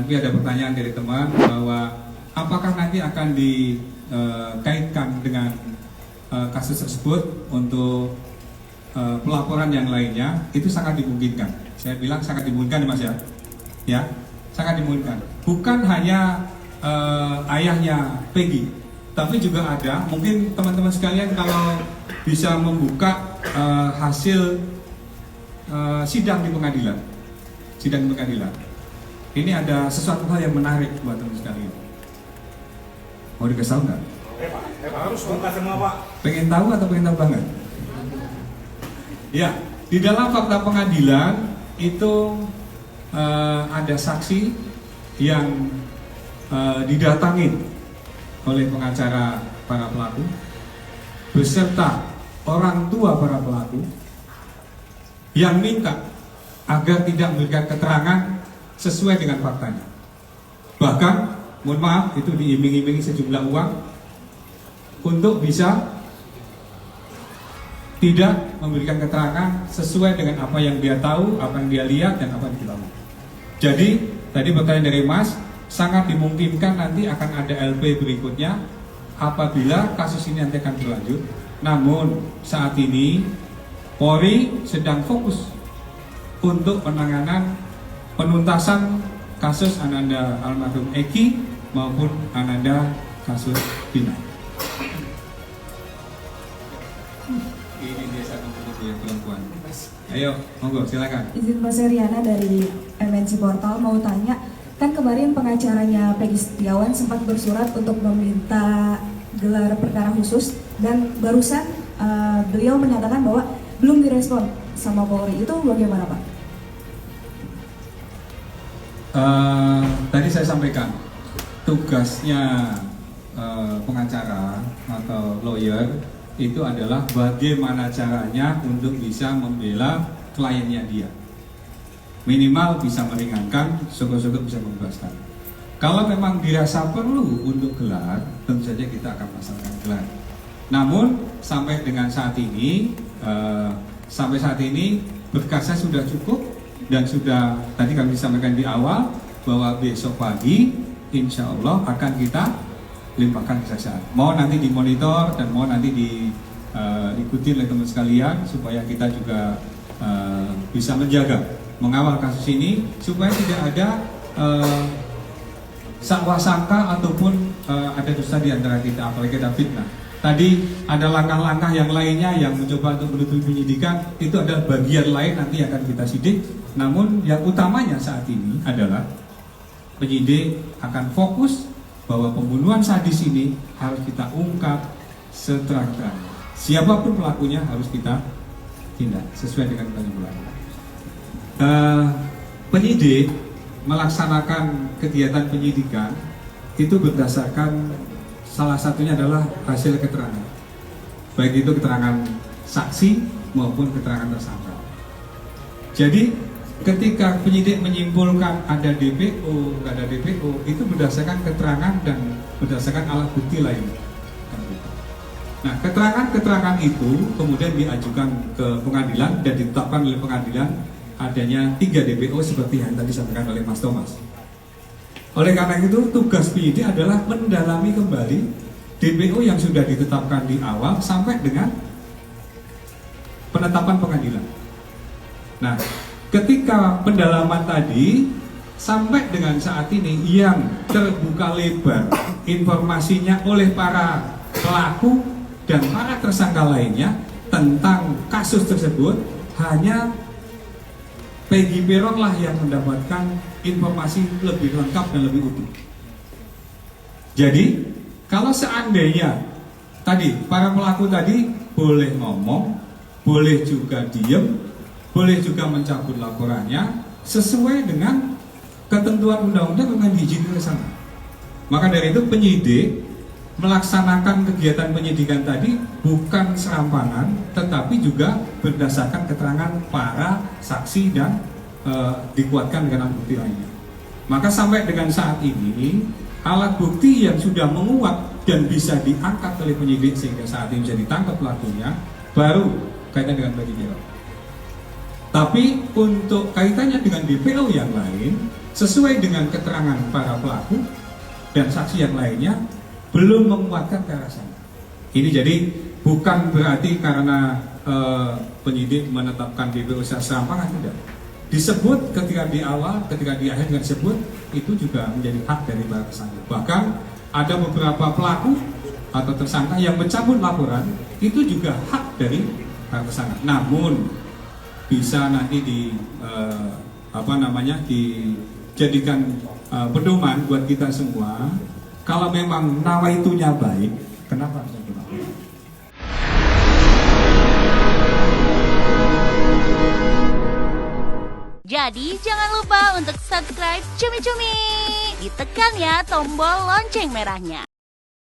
Nanti ada pertanyaan dari teman bahwa apakah nanti akan dikaitkan dengan kasus tersebut untuk pelaporan yang lainnya. Itu sangat dimungkinkan. Saya bilang sangat dimungkinkan, Mas ya. Ya, sangat dimungkinkan. Bukan hanya ayahnya Peggy, tapi juga ada mungkin teman-teman sekalian kalau bisa membuka hasil sidang di pengadilan. Sidang di pengadilan. Ini ada sesuatu hal yang menarik buat teman sekalian. Mau dikasih tahu nggak? Harus buka semua, Pak. Pengen tahu atau pengen tahu banget? Ya, di dalam fakta pengadilan itu ada saksi yang didatangin oleh pengacara para pelaku beserta orang tua para pelaku yang minta agar tidak memberikan keterangan sesuai dengan faktanya. Bahkan, mohon maaf, itu diiming-imingi sejumlah uang untuk bisa tidak memberikan keterangan sesuai dengan apa yang dia tahu, apa yang dia lihat, dan apa yang dia tahu. Jadi, tadi pertanyaan dari Mas, sangat dimungkinkan nanti akan ada LP berikutnya apabila kasus ini nanti akan berlanjut. Namun, saat ini Polri sedang fokus untuk penanganan penuntasan kasus Ananda almarhum Eki maupun Ananda kasus Vina. Ini dia satu yang perempuan. Ayo, monggo silakan. Izin Mas Riana dari MNC Portal mau tanya, kan kemarin pengacaranya Peggy Setiawan sempat bersurat untuk meminta gelar perkara khusus dan barusan beliau menyatakan bahwa belum direspon sama Polri. Itu bagaimana, Pak? Tadi saya sampaikan tugasnya pengacara atau lawyer itu adalah bagaimana caranya untuk bisa membela kliennya dia. Minimal bisa meringankan, syukur-syukur bisa membebaskan. Kalau memang dirasa perlu untuk gelar, tentu saja kita akan melaksanakan gelar. Namun sampai dengan saat ini, berkasnya sudah cukup dan sudah tadi kami sampaikan di awal bahwa besok pagi insya Allah akan kita limpahkan kesaksian. Mau nanti dimonitor dan mau nanti diikuti oleh teman sekalian supaya kita juga bisa menjaga, mengawal kasus ini supaya tidak ada sangka ataupun ada dusta di antara kita, apalagi ada fitnah. Tadi ada langkah-langkah yang lainnya yang mencoba untuk menutupi penyidikan, itu adalah bagian lain nanti akan kita sidik. Namun yang utamanya saat ini adalah penyidik akan fokus bahwa pembunuhan sadis ini harus kita ungkap seterang-terangnya. Siapapun pelakunya harus kita tindak sesuai dengan penyebab. Penyidik melaksanakan kegiatan penyidikan itu berdasarkan salah satunya adalah hasil keterangan, baik itu keterangan saksi maupun keterangan tersangka. Jadi ketika penyidik menyimpulkan ada DPO, nggak ada DPO, itu berdasarkan keterangan dan berdasarkan alat bukti lain. Nah, keterangan-keterangan itu kemudian diajukan ke pengadilan dan ditetapkan oleh pengadilan adanya 3 DPO seperti yang tadi disampaikan oleh Mas Thomas. Oleh karena itu, tugas penyidik adalah mendalami kembali DPO yang sudah ditetapkan di awal sampai dengan penetapan pengadilan. Nah, ketika pendalaman tadi sampai dengan saat ini yang terbuka lebar informasinya oleh para pelaku dan para tersangka lainnya tentang kasus tersebut, hanya Peggy Peron lah yang mendapatkan informasi lebih lengkap dan lebih utuh. Jadi, kalau seandainya tadi para pelaku tadi boleh ngomong, boleh juga diem, boleh juga mencabut laporannya sesuai dengan ketentuan undang-undang dengan diizinkan ke sana. Maka dari itu penyidik melaksanakan kegiatan penyidikan tadi bukan serampangan, tetapi juga berdasarkan keterangan para saksi dan dikuatkan dengan alat bukti lainnya. Maka sampai dengan saat ini alat bukti yang sudah menguat dan bisa diangkat oleh penyidik sehingga saat ini bisa ditangkap pelakunya baru kaitan dengan Peggy Peron. Tapi untuk kaitannya dengan DPO yang lain sesuai dengan keterangan para pelaku dan saksi yang lainnya belum menguatkan ke arah sana. Ini jadi bukan berarti karena penyidik menetapkan DPO secara serampangan, tidak. Disebut ketika di awal, ketika di akhir nggak disebut, itu juga menjadi hak dari para tersangka. Bahkan ada beberapa pelaku atau tersangka yang mencabut laporan, itu juga hak dari para tersangka. Namun bisa nanti dijadikan pedoman buat kita semua. Kalau memang nawaitunya baik, kenapa harus dilakukan? Jadi jangan lupa untuk subscribe Cumi Cumi. Ditekan ya tombol lonceng merahnya.